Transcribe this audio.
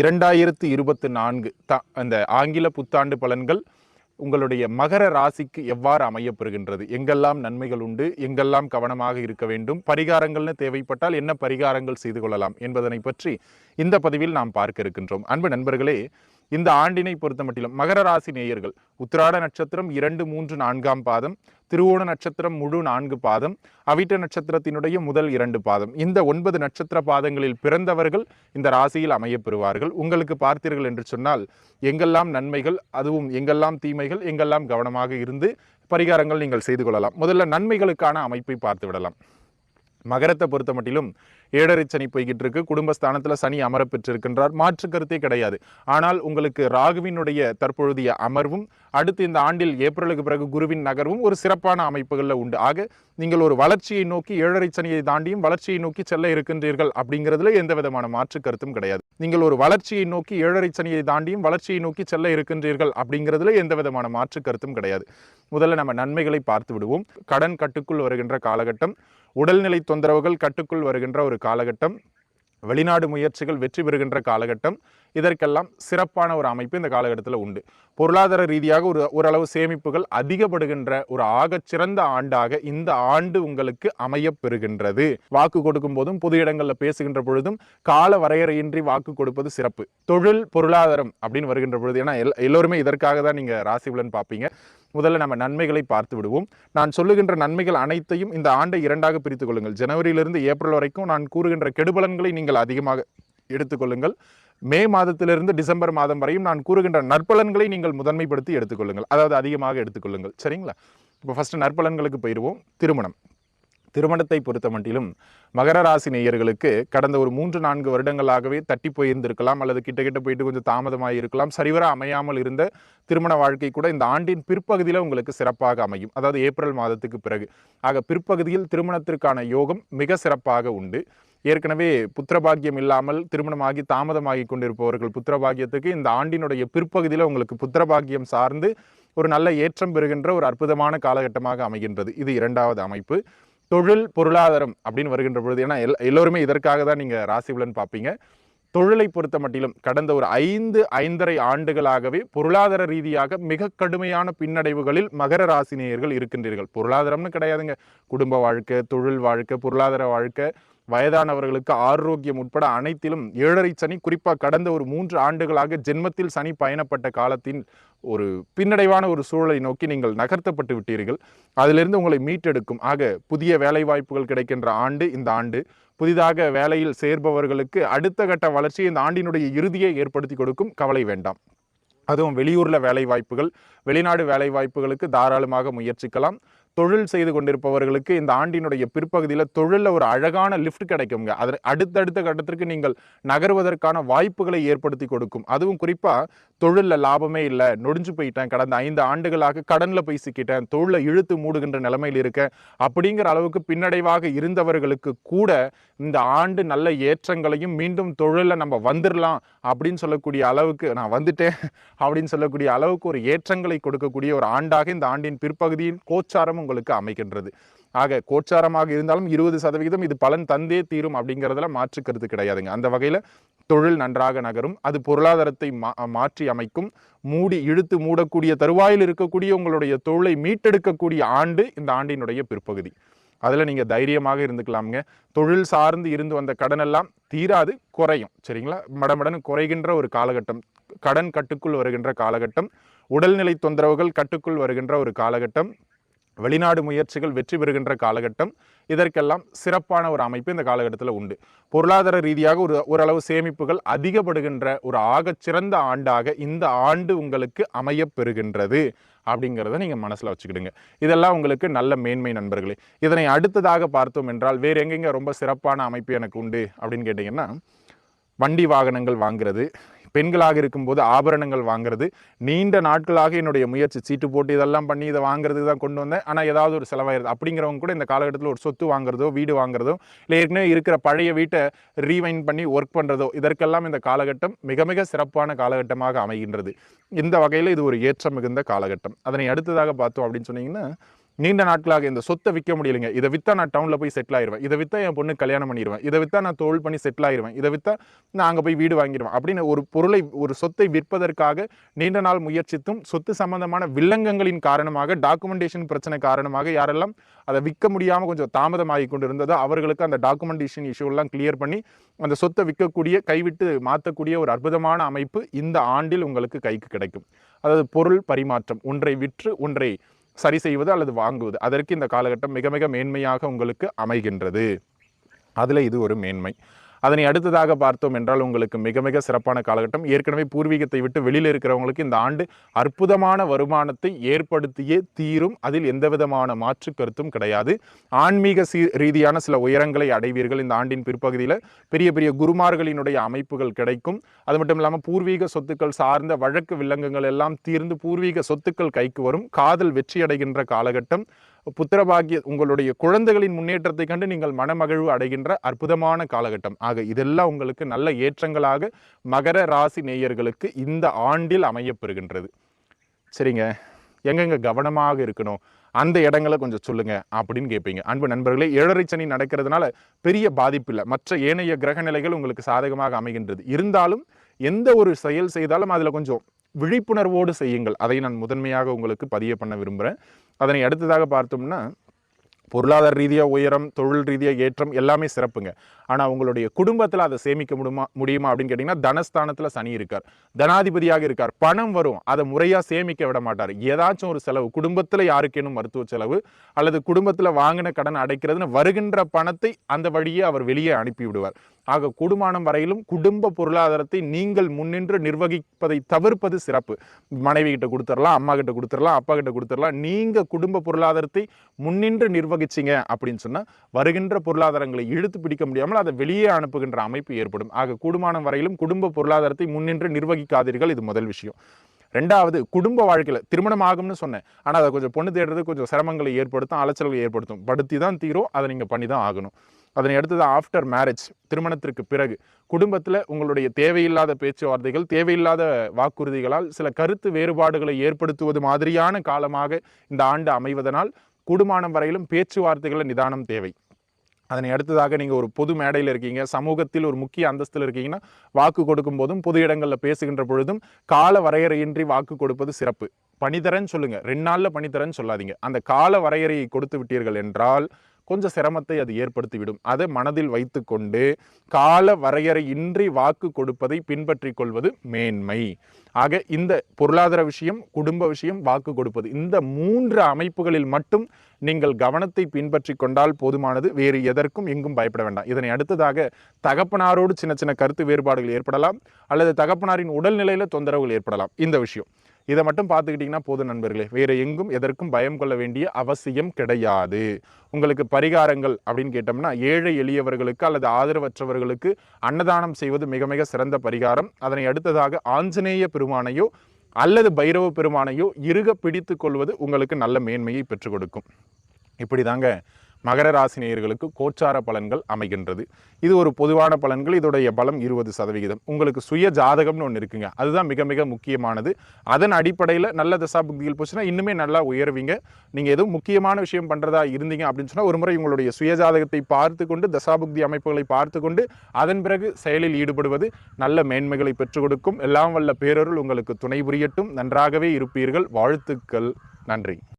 2024 அந்த ஆங்கில புத்தாண்டு பலன்கள் உங்களுடைய மகர ராசிக்கு எவ்வாறு அமையப்பெறுகின்றது, எங்கெல்லாம் நன்மைகள் உண்டு, எங்கெல்லாம் கவனமாக இருக்க வேண்டும், பரிகாரங்கள்னு தேவைப்பட்டால் என்ன பரிகாரங்கள் செய்து கொள்ளலாம் என்பதனை பற்றி இந்த பதிவில் நாம் பார்க்க இருக்கின்றோம். அன்பு நண்பர்களே, இந்த ஆண்டினை பொறுத்த மட்டிலும் மகர ராசி நேயர்கள் உத்திராட நட்சத்திரம் 2, 3, 4ஆம் பாதம், திருவோண நட்சத்திரம் முழு 4 பாதம், அவிட்ட நட்சத்திரத்தினுடைய முதல் 2 பாதம், இந்த 9 நட்சத்திர பாதங்களில் பிறந்தவர்கள் இந்த ராசியில் அமையப்பெறுவார்கள். உங்களுக்கு பார்த்தீர்கள் என்று சொன்னால் எங்கெல்லாம் நன்மைகள், அதுவும் எங்கெல்லாம் தீமைகள், எங்கெல்லாம் கவனமாக இருந்து பரிகாரங்கள் நீங்கள் செய்து கொள்ளலாம். முதல்ல நன்மைகளுக்கான அமைப்பை பார்த்து விடலாம். மகரத்தை பொறுத்த மட்டிலும் 7.5 சனி போய்கிட்டு இருக்கு. குடும்பஸ்தானத்தில் சனி அமர பெற்றிருக்கின்றார், மாற்று கருத்தே கிடையாது. ஆனால் உங்களுக்கு ராகுவினுடைய தற்பொழுதைய அமர்வும் அடுத்து இந்த ஆண்டில் ஏப்ரலுக்கு பிறகு குருவின் நகர்வும் ஒரு சிறப்பான அமைப்புகளில் உண்டு. ஆக நீங்கள் ஒரு வளர்ச்சியை நோக்கி 7.5 சனியை தாண்டியும் வளர்ச்சியை நோக்கி செல்ல இருக்கின்றீர்கள் அப்படிங்கிறதுல எந்த விதமான மாற்று கருத்தும் கிடையாது. நீங்கள் ஒரு வளர்ச்சியை நோக்கி 7.5 சனியை தாண்டியும் வளர்ச்சியை நோக்கி செல்ல இருக்கின்றீர்கள் அப்படிங்கிறதுல எந்த விதமான மாற்று கருத்தும் கிடையாது. முதல்ல நம்ம நன்மைகளை பார்த்து விடுவோம். கடன் கட்டுக்குள் வருகின்ற காலகட்டம், உடல்நிலை தொந்தரவுகள் கட்டுக்குள் வருகின்ற ஒரு காலகட்டம், வெளிநாடு முயற்சிகள் வெற்றி பெறுகின்ற காலகட்டம், இதற்கெல்லாம் சிறப்பான ஒரு அமைப்பு இந்த காலகட்டத்தில் உண்டு. பொருளாதார ரீதியாக ஓரளவு சேமிப்புகள் அதிகப்படுகின்ற ஒரு ஆகச்சிறந்த ஆண்டாக இந்த ஆண்டு உங்களுக்கு அமையப்பெறுகின்றது. வாக்கு கொடுக்கும் போதும் பொது இடங்களில் பேசுகின்ற பொழுதும் கால வரையறையின்றி வாக்கு கொடுப்பது சிறப்பு. தொழில் பொருளாதாரம் அப்படின்னு வருகின்ற பொழுது, ஏன்னா எல்லோருமே இதற்காக தான் நீங்க ராசி பலன் பார்ப்பீங்க. முதல்ல நம்ம நன்மைகளை பார்த்து விடுவோம். நான் சொல்லுகின்ற நன்மைகள் அனைத்தையும் இந்த ஆண்டை 2ஆக பிரித்துக் கொள்ளுங்கள். ஜனவரியிலிருந்து ஏப்ரல் வரைக்கும் நான் கூறுகின்ற கெடுபலன்களை நீங்கள் அதிகமாக எடுத்துக்கொள்ளுங்கள். மே மாதத்திலிருந்து டிசம்பர் மாதம் வரையும் நான் கூறுகின்ற நற்பலன்களை நீங்கள் முதன்மைப்படுத்தி எடுத்துக்கொள்ளுங்கள், அதாவது அதிகமாக எடுத்துக்கொள்ளுங்கள். சரிங்களா? இப்போ ஃபர்ஸ்ட் நற்பலன்களுக்கு போயிடுவோம். திருமணத்தை பொறுத்த மட்டிலும் மகர ராசி நேயர்களுக்கு கடந்த ஒரு 3-4 வருடங்களாகவே தட்டி போயிருந்திருக்கலாம், அல்லது கிட்ட போயிட்டு கொஞ்சம் தாமதமாக இருக்கலாம். சரிவர அமையாமல் இருந்த திருமண வாழ்க்கை கூட இந்த ஆண்டின் பிற்பகுதியில் உங்களுக்கு சிறப்பாக அமையும், அதாவது ஏப்ரல் மாதத்துக்கு பிறகு. ஆக பிற்பகுதியில் திருமணத்திற்கான யோகம் மிக சிறப்பாக உண்டு. ஏற்கனவே புத்திரபாகியம் இல்லாமல் திருமணமாகி தாமதமாகி கொண்டிருப்பவர்கள் புத்திரபாகியத்துக்கு இந்த ஆண்டினுடைய பிற்பகுதியில் உங்களுக்கு புத்திரபாகியம் சார்ந்து ஒரு நல்ல ஏற்றம் பெறுகின்ற ஒரு அற்புதமான காலகட்டமாக அமைகின்றது. இது 2வது அமைப்பு. தொழில் பொருளாதாரம் அப்படின்னு வருகின்ற பொழுது, ஏன்னா எல்லோருமே இதற்காக தான் நீங்க ராசி பலன் பார்ப்பீங்க. தொழிலை பொறுத்த மட்டிலும் கடந்த ஒரு 5-5.5 ஆண்டுகளாகவே பொருளாதார ரீதியாக மிக கடுமையான பின்னடைவுகளில் மகர ராசி நேயர்கள் இருக்கின்றீர்கள். பொருளாதாரம்னு கிடையாதுங்க, குடும்ப வாழ்க்கை, தொழில் வாழ்க்கை, பொருளாதார வாழ்க்கை, வயதானவர்களுக்கு ஆரோக்கியம் உட்பட அனைத்திலும் 7.5 சனி, குறிப்பாக கடந்த ஒரு 3 ஆண்டுகளாக ஜென்மத்தில் சனி பயணப்பட்ட காலத்தின் ஒரு பின்னடைவான ஒரு சூழலை நோக்கி நீங்கள் நகர்த்தப்பட்டு விட்டீர்கள். அதிலிருந்து உங்களை மீட்டெடுக்கும். ஆக புதிய வேலை வாய்ப்புகள் கிடைக்கின்ற ஆண்டு இந்த ஆண்டு. புதிதாக வேலையில் சேர்பவர்களுக்கு அடுத்த கட்ட வளர்ச்சி இந்த ஆண்டினுடைய இறுதியை ஏற்படுத்தி கொடுக்கும். கவலை வேண்டாம். அதுவும் வெளியூர்ல வேலை வாய்ப்புகள், வெளிநாடு வேலை வாய்ப்புகளுக்கு தாராளமாக முயற்சிக்கலாம். தொழில் செய்து கொண்டிருப்பவர்களுக்கு இந்த ஆண்டினுடைய பிற்பகுதியில் தொழிலில் ஒரு அழகான லிஃப்ட் கிடைக்குங்க. அதை அடுத்தடுத்த கட்டத்திற்கு நீங்கள் நகர்வதற்கான வாய்ப்புகளை ஏற்படுத்தி கொடுக்கும். அதுவும் குறிப்பாக தொழிலில் லாபமே இல்லை, நொடிஞ்சு போயிட்டேன், கடந்த 5 ஆண்டுகளாக கடனில் போய் சிக்கிட்டேன், தொழிலை இழுத்து மூடுகின்ற நிலைமையில் இருக்கேன் அப்படிங்கிற அளவுக்கு பின்னடைவாக இருந்தவர்களுக்கு கூட இந்த ஆண்டு நல்ல ஏற்றங்களையும், மீண்டும் தொழிலில் நம்ம வந்துடலாம் அப்படின்னு சொல்லக்கூடிய அளவுக்கு, நான் வந்துட்டேன் அப்படின்னு சொல்லக்கூடிய அளவுக்கு ஒரு ஏற்றங்களை கொடுக்கக்கூடிய ஒரு ஆண்டாக இந்த ஆண்டின் பிற்பகுதியில் கோச்சாரம் உங்களுக்கு அமைக்கின்றது. ஆக கோச்சாரமாக இருந்தாலும் 20% இது பலன் தந்தே தீரும் அப்படிங்கிறதுல மாற்று கருத்து கிடையாதுங்க. அந்த வகையில் தொழில் நன்றாக நகரும். அது பொருளாதாரத்தை மாற்றி அமைக்கும். இழுத்து மூடக்கூடிய தருவாயில் இருக்கக்கூடிய உங்களுடைய தொழிலை மீட்டெடுக்கக்கூடிய ஆண்டு இந்த ஆண்டினுடைய பிற்பகுதி. அதில் நீங்கள் தைரியமாக இருந்துக்கலாமுங்க. தொழில் சார்ந்து இருந்து வந்த கடனெல்லாம் தீராது, குறையும். சரிங்களா? மடமடன்னு குறைகின்ற ஒரு காலகட்டம், கடன் கட்டுக்குள் வருகின்ற காலகட்டம், உடல்நிலை தொந்தரவுகள் கட்டுக்குள் வருகின்ற ஒரு காலகட்டம், வெளிநாடு முயற்சிகள் வெற்றி பெறுகின்ற காலகட்டம், இதற்கெல்லாம் சிறப்பான ஒரு அமைப்பு இந்த காலகட்டத்தில் உண்டு. பொருளாதார ரீதியாக ஓரளவு சேமிப்புகள் அதிகப்படுகின்ற ஒரு ஆகச்சிறந்த ஆண்டாக இந்த ஆண்டு உங்களுக்கு அமையப்பெறுகின்றது அப்படிங்கிறத நீங்கள் மனசில் வச்சுக்கிடுங்க. இதெல்லாம் உங்களுக்கு நல்ல மேன்மை நண்பர்களே. இதனை அடுத்ததாக பார்த்தோம் என்றால் வேறு எங்கெங்க ரொம்ப சிறப்பான அமைப்பு எனக்கு உண்டு அப்படின்னு கேட்டிங்கன்னா, வண்டி வாகனங்கள் வாங்குறது, பெண்களாக இருக்கும்போது ஆபரணங்கள் வாங்குறது. நீண்ட நாட்களாக என்னுடைய முயற்சி, சீட்டு போட்டு இதெல்லாம் பண்ணி இதை வாங்குறதுக்கு தான் கொண்டு வந்தேன், ஆனால் ஏதாவது ஒரு செலவாயிருது அப்படிங்கிறவங்க கூட இந்த காலகட்டத்தில் ஒரு சொத்து வாங்குறதோ, வீடு வாங்குறதோ, இல்லை ஏற்கனவே இருக்கிற பழைய வீட்டை ரீவைண்ட் பண்ணி ஒர்க் பண்ணுறதோ, இதற்கெல்லாம் இந்த காலகட்டம் மிக மிக சிறப்பான காலகட்டமாக அமைகின்றது. இந்த வகையில் இது ஒரு ஏற்றம் மிகுந்த காலகட்டம். அதனை அடுத்ததாக பார்த்தோம் அப்படின்னு சொன்னீங்கன்னா, நீண்ட நாட்களாக இந்த சொத்தை விற்க முடியலைங்க, இதை விற்றா நான் டவுனில் போய் செட்டில் ஆயிடுவேன், இதை விற்றா என் பொண்ணு கல்யாணம் பண்ணிடுவேன், இதை விற்றா நான் தொழில் பண்ணி செட்டில் ஆயிடுவேன், இதை விற்றா நான் அங்கே போய் வீடு வாங்கிடுவேன் அப்படின்னு ஒரு பொருளை ஒரு சொத்தை விற்பதற்காக நீண்ட நாள் முயற்சித்தும் சொத்து சம்பந்தமான வில்லங்கங்களின் காரணமாக டாக்குமெண்டேஷன் பிரச்சனை காரணமாக யாரெல்லாம் அதை விற்க முடியாமல் கொஞ்சம் தாமதமாகி கொண்டு இருந்ததோ அவர்களுக்கு அந்த டாக்குமெண்டேஷன் இஷ்யூலாம் கிளியர் பண்ணி அந்த சொத்தை விற்கக்கூடிய கைவிட்டு மாற்றக்கூடிய ஒரு அற்புதமான அமைப்பு இந்த ஆண்டில் உங்களுக்கு கைக்கு கிடைக்கும். அதாவது பொருள் பரிமாற்றம், ஒன்றை விற்று ஒன்றை சரி செய்வது அல்லது வாங்குவது, அதற்கு இந்த காலகட்டம் மிக மிக மேன்மையாக உங்களுக்கு அமைகின்றது. அதில் இது ஒரு மேன்மை. அதனை அடுத்ததாக பார்த்தோம் என்றால் உங்களுக்கு மிக மிக சிறப்பான காலகட்டம். ஏற்கனவே பூர்வீகத்தை விட்டு வெளியில் இருக்கிறவங்களுக்கு இந்த ஆண்டு அற்புதமான வருமானத்தை ஏற்படுத்தியே தீரும். அதில் எந்த விதமான மாற்று கருத்தும் கிடையாது. ஆன்மீக ரீதியான சில உயரங்களை அடைவீர்கள். இந்த ஆண்டின் பிற்பகுதியில் பெரிய பெரிய குருமார்களினுடைய அமைப்புகள் கிடைக்கும். அது மட்டும் இல்லாமல் பூர்வீக சொத்துக்கள் சார்ந்த வழக்கு வில்லங்கங்கள் எல்லாம் தீர்ந்து பூர்வீக சொத்துக்கள் கைக்கு வரும். காதல் வெற்றி அடைகின்ற காலகட்டம். புத்திரபாகிய உங்களுடைய குழந்தைகளின் முன்னேற்றத்தை கண்டு நீங்கள் மனமகிழ்வு அடைகின்ற அற்புதமான காலகட்டம். ஆக இதெல்லாம் உங்களுக்கு நல்ல ஏற்றங்களாக மகர ராசி நேயர்களுக்கு இந்த ஆண்டில் அமையப்பெறுகின்றது. சரிங்க, எங்கெங்க கவனமாக இருக்கணும் அந்த இடங்களை கொஞ்சம் சொல்லுங்க அப்படின்னு கேட்பீங்க. அன்பு நண்பர்களே, 7.5 சனி நடக்கிறதுனால பெரிய பாதிப்பு இல்லை. மற்ற ஏனைய கிரக நிலைகள் உங்களுக்கு சாதகமாக அமைகின்றது. இருந்தாலும் எந்த ஒரு செயல் செய்தாலும் அதில் கொஞ்சம் விழிப்புணர்வோடு செய்யுங்கள். அதை நான் முதன்மையாக உங்களுக்கு பதிய பண்ண விரும்புகிறேன். அதனை அடுத்ததாக பார்த்தோம்னா பொருளாதார ரீதியாக உயரம், தொழில் ரீதியாக ஏற்றம் எல்லாமே சிறப்புங்க. ஆனால் உங்களுடைய குடும்பத்தில் அதை சேமிக்க முடியுமா அப்படின்னு கேட்டிங்கன்னா, தனஸ்தானத்தில் சனி இருக்கார், தனாதிபதியாக இருக்கார், பணம் வரும், அதை முறையாக சேமிக்க விட மாட்டார். ஏதாச்சும் ஒரு செலவு, குடும்பத்தில் யாருக்கேனும் மருத்துவ செலவு அல்லது குடும்பத்தில் வாங்கின கடன் அடைக்கிறதுன்னு வருகின்ற பணத்தை அந்த வழியே அவர் வெளியே அனுப்பி விடுவார். ஆக கூடுமானம் வரையிலும் குடும்ப பொருளாதாரத்தை நீங்கள் முன்னின்று நிர்வகிப்பதை தவிர்ப்பது சிறப்பு. மனைவி கிட்ட கொடுத்துடலாம், அம்மா கிட்ட கொடுத்துடலாம், அப்பா கிட்ட கொடுத்துடலாம். நீங்கள் குடும்ப பொருளாதாரத்தை முன்னின்று நிர்வகிச்சிங்க அப்படின்னு சொன்னால் வருகின்ற பொருளாதாரங்களை இழுத்து பிடிக்க முடியாமல் அதை வெளியே அனுப்புகின்ற அமைப்பு ஏற்படும். ஆக கூடுமானம் வரையிலும் குடும்ப பொருளாதாரத்தை முன்னின்று நிர்வகிக்காதீர்கள். இது முதல் விஷயம். ரெண்டாவது, குடும்ப வாழ்க்கையில் திருமணம் ஆகும்னு சொன்னேன், ஆனால் அதை கொஞ்சம் பொண்ணு தேடுறது கொஞ்சம் சிரமங்களை ஏற்படுத்தும், அலைச்சல்களை ஏற்படுத்தும். படுத்தி தான் தீரும், அதை நீங்கள் பண்ணி தான் ஆகணும். அதனை அடுத்தது ஆஃப்டர் மேரேஜ், திருமணத்திற்கு பிறகு குடும்பத்தில் உங்களுடைய தேவையில்லாத பேச்சுவார்த்தைகள், தேவையில்லாத வாக்குறுதிகளால் சில கருத்து வேறுபாடுகளை ஏற்படுத்துவது மாதிரியான காலமாக இந்த ஆண்டு அமைவதனால் கூடுமானம் வரையிலும் பேச்சுவார்த்தைகளை நிதானம் தேவை. அதனை அடுத்ததாக நீங்கள் ஒரு பொது மேடையில் இருக்கீங்க, சமூகத்தில் ஒரு முக்கிய அந்தஸ்தில் இருக்கீங்கன்னா வாக்கு கொடுக்கும் போதும் பொது இடங்களில் பேசுகின்ற பொழுதும் கால வரையறையின்றி வாக்கு கொடுப்பது சிறப்பு. பணிதரன்னு சொல்லுங்க, 2 நாளில் பணிதரன்னு சொல்லாதீங்க. அந்த கால வரையறையை கொடுத்து விட்டீர்கள் என்றால் கொஞ்சம் சிரமத்தை அது ஏற்படுத்திவிடும். அதை மனதில் வைத்து கொண்டு கால வரையறையின்றி வாக்கு கொடுப்பதை பின்பற்றி கொள்வது மேன்மை. ஆக இந்த பொருளாதார விஷயம், குடும்ப விஷயம், வாக்கு கொடுப்பது, இந்த 3 அமைப்புகளில் மட்டும் நீங்கள் கவனத்தை பின்பற்றி கொண்டால் போதுமானது. வேறு எதற்கும் எங்கும் பயப்பட வேண்டாம். இதனை அடுத்ததாக தகப்பனாரோடு சின்ன சின்ன கருத்து வேறுபாடுகள் ஏற்படலாம், அல்லது தகப்பனாரின் உடல்நிலையில் தொந்தரவுகள் ஏற்படலாம். இந்த விஷயம் இதை மட்டும் பார்த்துக்கிட்டிங்கன்னா போதும் நண்பர்களே. வேறு எங்கும் எதற்கும் பயம் கொள்ள வேண்டிய அவசியம் கிடையாது. உங்களுக்கு பரிகாரங்கள் அப்படின்னு கேட்டோம்னா, ஏழை எளியவர்களுக்கு அல்லது ஆதரவற்றவர்களுக்கு அன்னதானம் செய்வது மிக மிக சிறந்த பரிகாரம். அதனை அடுத்ததாக ஆஞ்சநேய பெருமானையோ அல்லது பைரவ பெருமானையோ இறுக பிடித்து கொள்வது உங்களுக்கு நல்ல மேன்மையை பெற்றுக் கொடுக்கும். இப்படி தாங்க மகர ராசி நேயர்களுக்கு கோச்சார பலன்கள் அமைகின்றது. இது ஒரு பொதுவான பலன்கள். இதோடைய பலம் 20%. உங்களுக்கு சுய ஜாதகம்னு ஒன்று இருக்குங்க, அதுதான் மிக மிக முக்கியமானது. அதன் அடிப்படையில் நல்ல தசாபுக்திகள் போச்சுன்னா இன்னுமே நல்லா உயர்வீங்க. நீங்கள் எதுவும் முக்கியமான விஷயம் பண்ணுறதா இருந்தீங்க அப்படின்னு சொன்னால் ஒரு முறை உங்களுடைய சுய ஜாதகத்தை பார்த்து கொண்டு, தசாபுக்தி அமைப்புகளை பார்த்து கொண்டு அதன் பிறகு செயலில் ஈடுபடுவது நல்ல மேன்மைகளை பெற்றுக் கொடுக்கும். எல்லாம் வல்ல பேரருள் உங்களுக்கு துணை புரியட்டும். நன்றாகவே இருப்பீர்கள். வாழ்த்துக்கள். நன்றி.